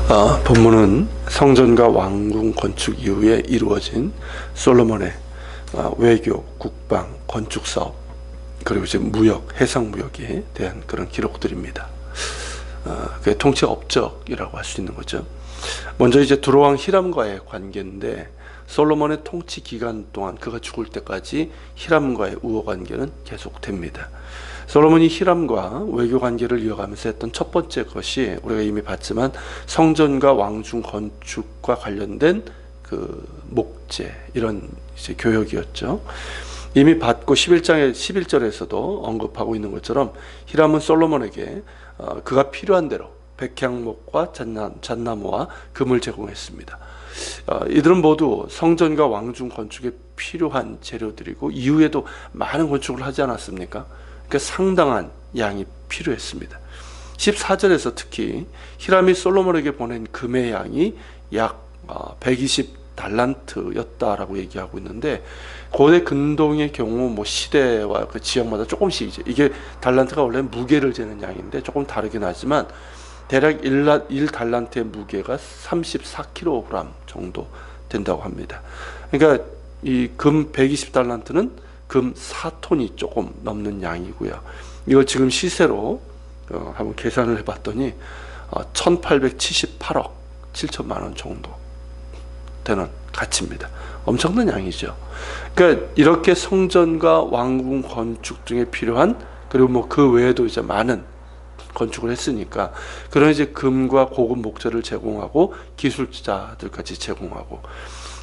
본문은 성전과 왕궁 건축 이후에 이루어진 솔로몬의 외교, 국방, 건축 사업, 그리고 이제 무역, 해상 무역에 대한 그런 기록들입니다. 그게 통치 업적이라고 할 수 있는 거죠. 먼저 이제 두로왕 히람과의 관계인데, 솔로몬의 통치 기간 동안 그가 죽을 때까지 히람과의 우호 관계는 계속됩니다. 솔로몬이 히람과 외교 관계를 이어가면서 했던 첫 번째 것이 우리가 이미 봤지만 성전과 왕궁 건축과 관련된 그 목재, 이런 이제 교역이었죠. 이미 봤고 11절에서도 언급하고 있는 것처럼 히람은 솔로몬에게 그가 필요한 대로 백향목과 잣나무와 금을 제공했습니다. 이들은 모두 성전과 왕궁 건축에 필요한 재료들이고 이후에도 많은 건축을 하지 않았습니까? 그러니까 상당한 양이 필요했습니다. 14절에서 특히 히람이 솔로몬에게 보낸 금의 양이 약 120달란트였다라고 얘기하고 있는데, 고대 근동의 경우 뭐 시대와 그 지역마다 조금씩 이게 달란트가 원래 무게를 재는 양인데 조금 다르긴 하지만 대략 1달란트의 무게가 34kg 정도 된다고 합니다. 그러니까 이 금 120달란트는 금 4톤이 조금 넘는 양이고요. 이걸 지금 시세로 한번 계산을 해봤더니 1878억 7천만 원 정도 되는 가치입니다. 엄청난 양이죠. 그러니까 이렇게 성전과 왕궁 건축 중에 필요한, 그리고 뭐 그 외에도 이제 많은 건축을 했으니까 그런 이제 금과 고급 목재를 제공하고 기술자들까지 제공하고,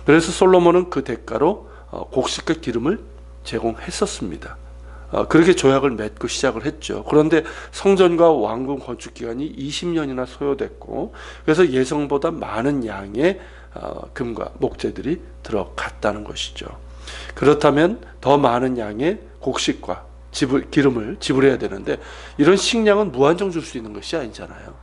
그래서 솔로몬은 그 대가로 곡식과 기름을 제공했었습니다. 그렇게 조약을 맺고 시작을 했죠. 그런데 성전과 왕궁 건축 기간이 20년이나 소요됐고, 그래서 예상보다 많은 양의 금과 목재들이 들어갔다는 것이죠. 그렇다면 더 많은 양의 곡식과 기름을 지불해야 되는데, 이런 식량은 무한정 줄 수 있는 것이 아니잖아요.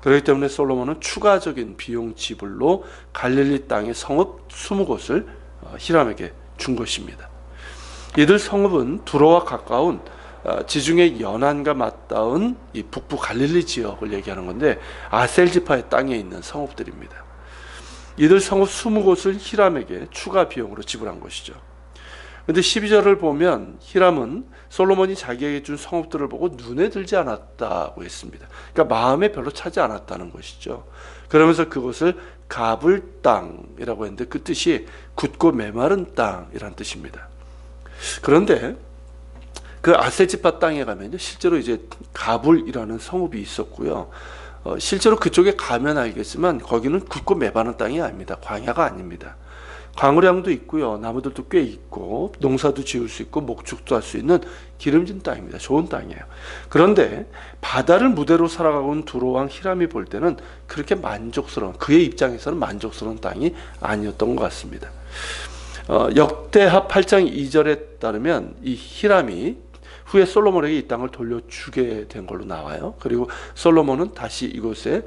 그렇기 때문에 솔로몬은 추가적인 비용 지불로 갈릴리 땅의 성읍 20곳을 히람에게 준 것입니다. 이들 성읍은 두로와 가까운 지중해 연안과 맞닿은 이 북부 갈릴리 지역을 얘기하는 건데, 아셀 지파의 땅에 있는 성읍들입니다. 이들 성읍 20곳을 히람에게 추가 비용으로 지불한 것이죠. 근데 12절을 보면 히람은 솔로몬이 자기에게 준 성읍들을 보고 눈에 들지 않았다고 했습니다. 그러니까 마음에 별로 차지 않았다는 것이죠. 그러면서 그것을 가불 땅이라고 했는데, 그 뜻이 굳고 메마른 땅이란 뜻입니다. 그런데 그 아셀지파 땅에 가면요, 실제로 이제 가불이라는 성읍이 있었고요. 실제로 그쪽에 가면 알겠지만 거기는 굳고 메마른 땅이 아닙니다. 광야가 아닙니다. 광우량도 있고요, 나무들도 꽤 있고, 농사도 지을 수 있고, 목축도 할 수 있는 기름진 땅입니다. 좋은 땅이에요. 그런데 바다를 무대로 살아가고 있는 두로왕 히람이 볼 때는 그렇게 그의 입장에서는 만족스러운 땅이 아니었던 것 같습니다. 역대하 8장 2절에 따르면 이 히람이 후에 솔로몬에게 이 땅을 돌려주게 된 걸로 나와요. 그리고 솔로몬은 다시 이곳에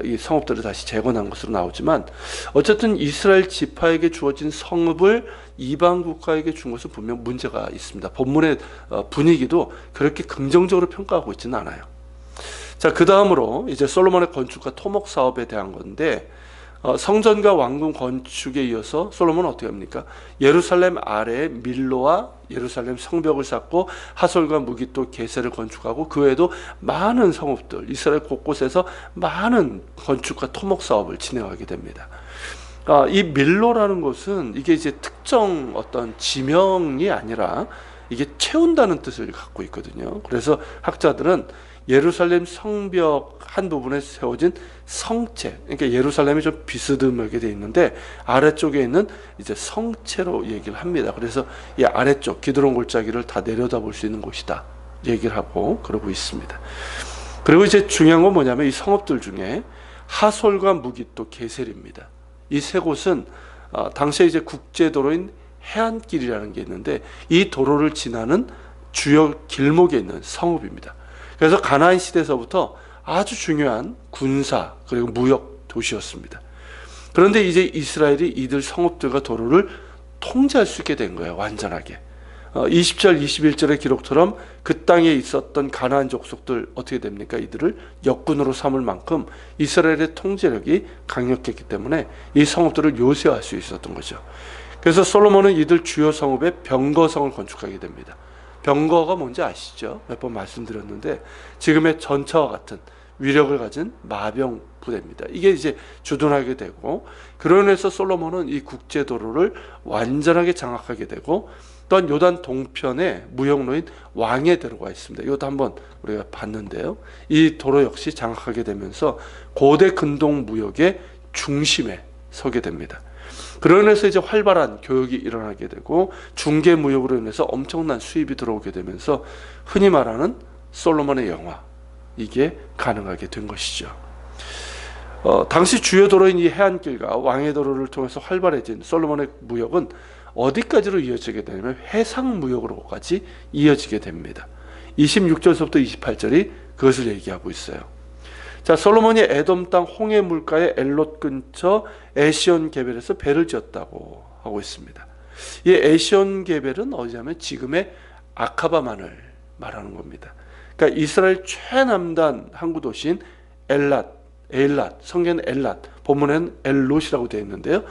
이 성읍들을 다시 재건한 것으로 나오지만, 어쨌든 이스라엘 지파에게 주어진 성읍을 이방 국가에게 준 것은 분명 문제가 있습니다. 본문의 분위기도 그렇게 긍정적으로 평가하고 있지는 않아요. 자, 그 다음으로 이제 솔로몬의 건축과 토목 사업에 대한 건데, 성전과 왕궁 건축에 이어서 솔로몬은 어떻게 합니까? 예루살렘 아래에 밀로와 예루살렘 성벽을 쌓고 하솔과 무기또 게셀을 건축하고, 그 외에도 많은 성읍들, 이스라엘 곳곳에서 많은 건축과 토목 사업을 진행하게 됩니다. 이 밀로라는 것은 이게 이제 특정 어떤 지명이 아니라 이게 채운다는 뜻을 갖고 있거든요. 그래서 학자들은 예루살렘 성벽 한 부분에 세워진 성체, 그러니까 예루살렘이 좀 비스듬하게 되어 있는데 아래쪽에 있는 이제 성체로 얘기를 합니다. 그래서 이 아래쪽 기드론 골짜기를 다 내려다볼 수 있는 곳이다 얘기를 하고 그러고 있습니다. 그리고 이제 중요한 건 뭐냐면 이 성읍들 중에 하솔과 무기또 게셀입니다. 이 세 곳은 당시에 이제 국제도로인 해안길이라는 게 있는데, 이 도로를 지나는 주요 길목에 있는 성읍입니다. 그래서 가나안 시대에서부터 아주 중요한 군사 그리고 무역 도시였습니다. 그런데 이제 이스라엘이 이들 성읍들과 도로를 통제할 수 있게 된 거예요. 완전하게. 20절 21절의 기록처럼 그 땅에 있었던 가나안 족속들 어떻게 됩니까? 이들을 역군으로 삼을 만큼 이스라엘의 통제력이 강력했기 때문에 이 성읍들을 요새할 수 있었던 거죠. 그래서 솔로몬은 이들 주요 성읍에 병거성을 건축하게 됩니다. 병거가 뭔지 아시죠? 몇 번 말씀드렸는데 지금의 전차와 같은 위력을 가진 마병 부대입니다. 이게 이제 주둔하게 되고, 그로 인해서 솔로몬은 이 국제도로를 완전하게 장악하게 되고, 또한 요단 동편에 무역로인 왕의 대로가 있습니다. 이것도 한번 우리가 봤는데요. 이 도로 역시 장악하게 되면서 고대 근동 무역의 중심에 서게 됩니다. 그로 인해서 이제 활발한 교역이 일어나게 되고 중개 무역으로 인해서 엄청난 수입이 들어오게 되면서 흔히 말하는 솔로몬의 영화, 이게 가능하게 된 것이죠. 당시 주요 도로인 이 해안길과 왕의 도로를 통해서 활발해진 솔로몬의 무역은 어디까지로 이어지게 되냐면 해상 무역으로까지 이어지게 됩니다. 26절부터 28절이 그것을 얘기하고 있어요. 자, 솔로몬이 에돔 땅 홍해 물가의 엘롯 근처 에시온 게벨에서 배를 지었다고 하고 있습니다. 이 에시온 게벨은 어디냐면 지금의 아카바만을 말하는 겁니다. 그러니까 이스라엘 최남단 항구 도시인 엘랏, 성경은 엘랏, 본문에는 엘롯이라고 되어 있는데요.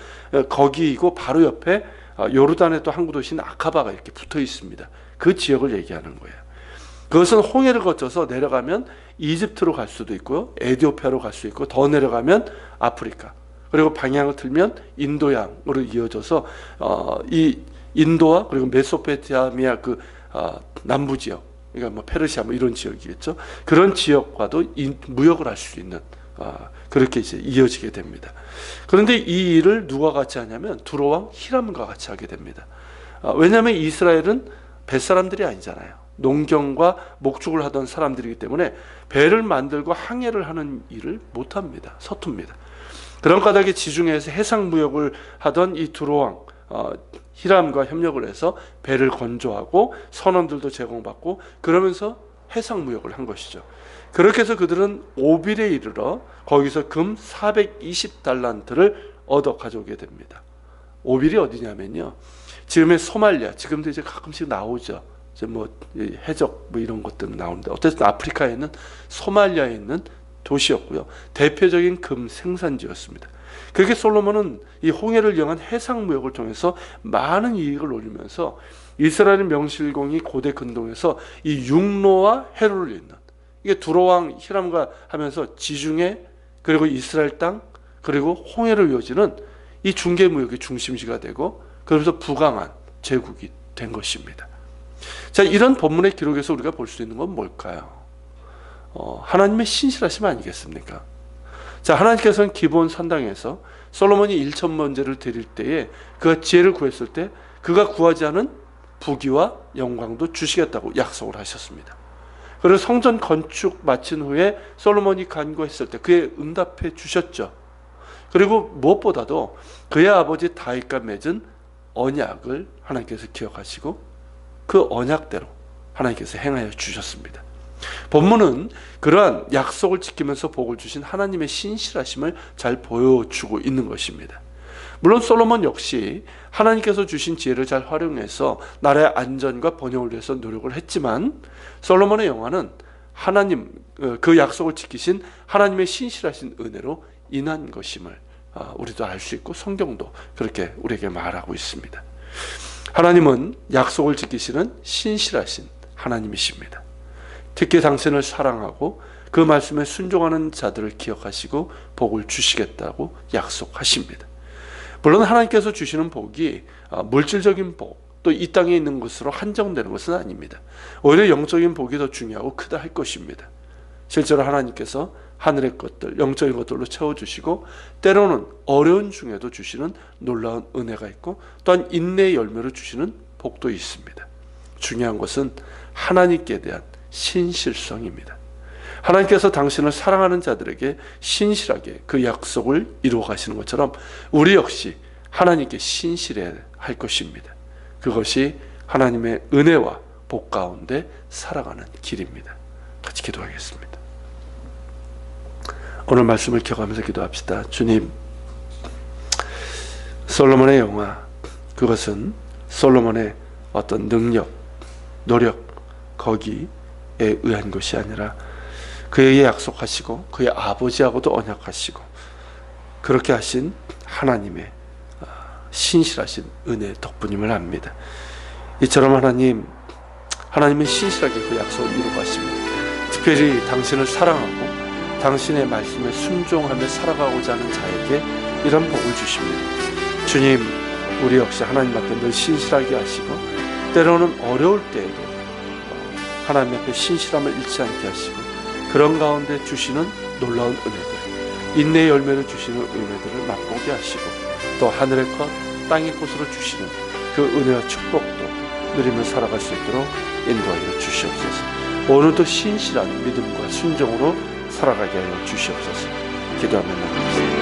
거기이고 바로 옆에 요르단의 또 항구 도시인 아카바가 이렇게 붙어 있습니다. 그 지역을 얘기하는 거예요. 그것은 홍해를 거쳐서 내려가면 이집트로 갈 수도 있고요, 에티오피아로 갈 수 있고, 더 내려가면 아프리카, 그리고 방향을 틀면 인도양으로 이어져서 이 인도와 그리고 메소포타미아 그 남부 지역, 그러니까 뭐 페르시아 뭐 이런 지역이겠죠. 그런 지역과도 무역을 할 수 있는 그렇게 이제 이어지게 됩니다. 그런데 이 일을 누가 같이 하냐면 두로왕 히람과 같이 하게 됩니다. 왜냐하면 이스라엘은 뱃사람들이 아니잖아요. 농경과 목축을 하던 사람들이기 때문에 배를 만들고 항해를 하는 일을 못합니다. 서툽니다. 그런 까닭에 지중해에서 해상 무역을 하던 이 두로왕 히람과 협력을 해서 배를 건조하고 선원들도 제공받고 그러면서 해상 무역을 한 것이죠. 그렇게 해서 그들은 오빌에 이르러 거기서 금 420달란트를 얻어 가져오게 됩니다. 오빌이 어디냐면요, 지금의 소말리아, 지금도 이제 가끔씩 나오죠. 이제 뭐 해적 뭐 이런 것들 나오는데, 어쨌든 아프리카에 있는 소말리아에 있는 도시였고요. 대표적인 금 생산지였습니다. 그렇게 솔로몬은 이 홍해를 이용한 해상 무역을 통해서 많은 이익을 올리면서 이스라엘 명실공히 고대 근동에서 이 육로와 해로를 잇는, 이게 두로왕 히람과 하면서 지중해 그리고 이스라엘 땅 그리고 홍해를 이어지는 이 중개 무역의 중심지가 되고, 그러면서 부강한 제국이 된 것입니다. 자, 이런 본문의 기록에서 우리가 볼 수 있는 건 뭘까요? 하나님의 신실하심 아니겠습니까? 자, 하나님께서는 기브온 산당에서 솔로몬이 1,000번제를 드릴 때에 그가 지혜를 구했을 때 그가 구하지 않은 부귀와 영광도 주시겠다고 약속을 하셨습니다. 그리고 성전 건축 마친 후에 솔로몬이 간구했을 때 그에 응답해 주셨죠. 그리고 무엇보다도 그의 아버지 다윗과 맺은 언약을 하나님께서 기억하시고 그 언약대로 하나님께서 행하여 주셨습니다. 본문은 그러한 약속을 지키면서 복을 주신 하나님의 신실하심을 잘 보여주고 있는 것입니다. 물론 솔로몬 역시 하나님께서 주신 지혜를 잘 활용해서 나라의 안전과 번영을 위해서 노력을 했지만, 솔로몬의 영화는 하나님 그 약속을 지키신 하나님의 신실하신 은혜로 인한 것임을 우리도 알 수 있고 성경도 그렇게 우리에게 말하고 있습니다. 하나님은 약속을 지키시는 신실하신 하나님이십니다. 특히 당신을 사랑하고 그 말씀에 순종하는 자들을 기억하시고 복을 주시겠다고 약속하십니다. 물론 하나님께서 주시는 복이 물질적인 복, 또 이 땅에 있는 것으로 한정되는 것은 아닙니다. 오히려 영적인 복이 더 중요하고 크다 할 것입니다. 실제로 하나님께서 하늘의 것들, 영적인 것들로 채워주시고 때로는 어려운 중에도 주시는 놀라운 은혜가 있고, 또한 인내의 열매를 주시는 복도 있습니다. 중요한 것은 하나님께 대한 신실성입니다. 하나님께서 당신을 사랑하는 자들에게 신실하게 그 약속을 이루어 가시는 것처럼 우리 역시 하나님께 신실해야 할 것입니다. 그것이 하나님의 은혜와 복 가운데 살아가는 길입니다. 같이 기도하겠습니다. 오늘 말씀을 기억하면서 기도합시다. 주님, 솔로몬의 영화, 그것은 솔로몬의 어떤 능력, 노력 거기에 의한 것이 아니라 그에게 약속하시고 그의 아버지하고도 언약하시고 그렇게 하신 하나님의 신실하신 은혜 덕분임을 압니다. 이처럼 하나님은 신실하게 그 약속을 이루고 가십니다. 특별히 당신을 사랑하고 당신의 말씀에 순종하며 살아가고자 하는 자에게 이런 복을 주십니다. 주님, 우리 역시 하나님 앞에 늘 신실하게 하시고 때로는 어려울 때에도 하나님 앞에 신실함을 잃지 않게 하시고 그런 가운데 주시는 놀라운 은혜들, 인내의 열매를 주시는 은혜들을 맛보게 하시고 또 하늘의 것, 땅의 꽃으로 주시는 그 은혜와 축복도 누리며 살아갈 수 있도록 인도하여 주시옵소서. 오늘도 신실한 믿음과 순종으로 살아가게 하여 주시옵소서. 기도하며 나가겠습니다.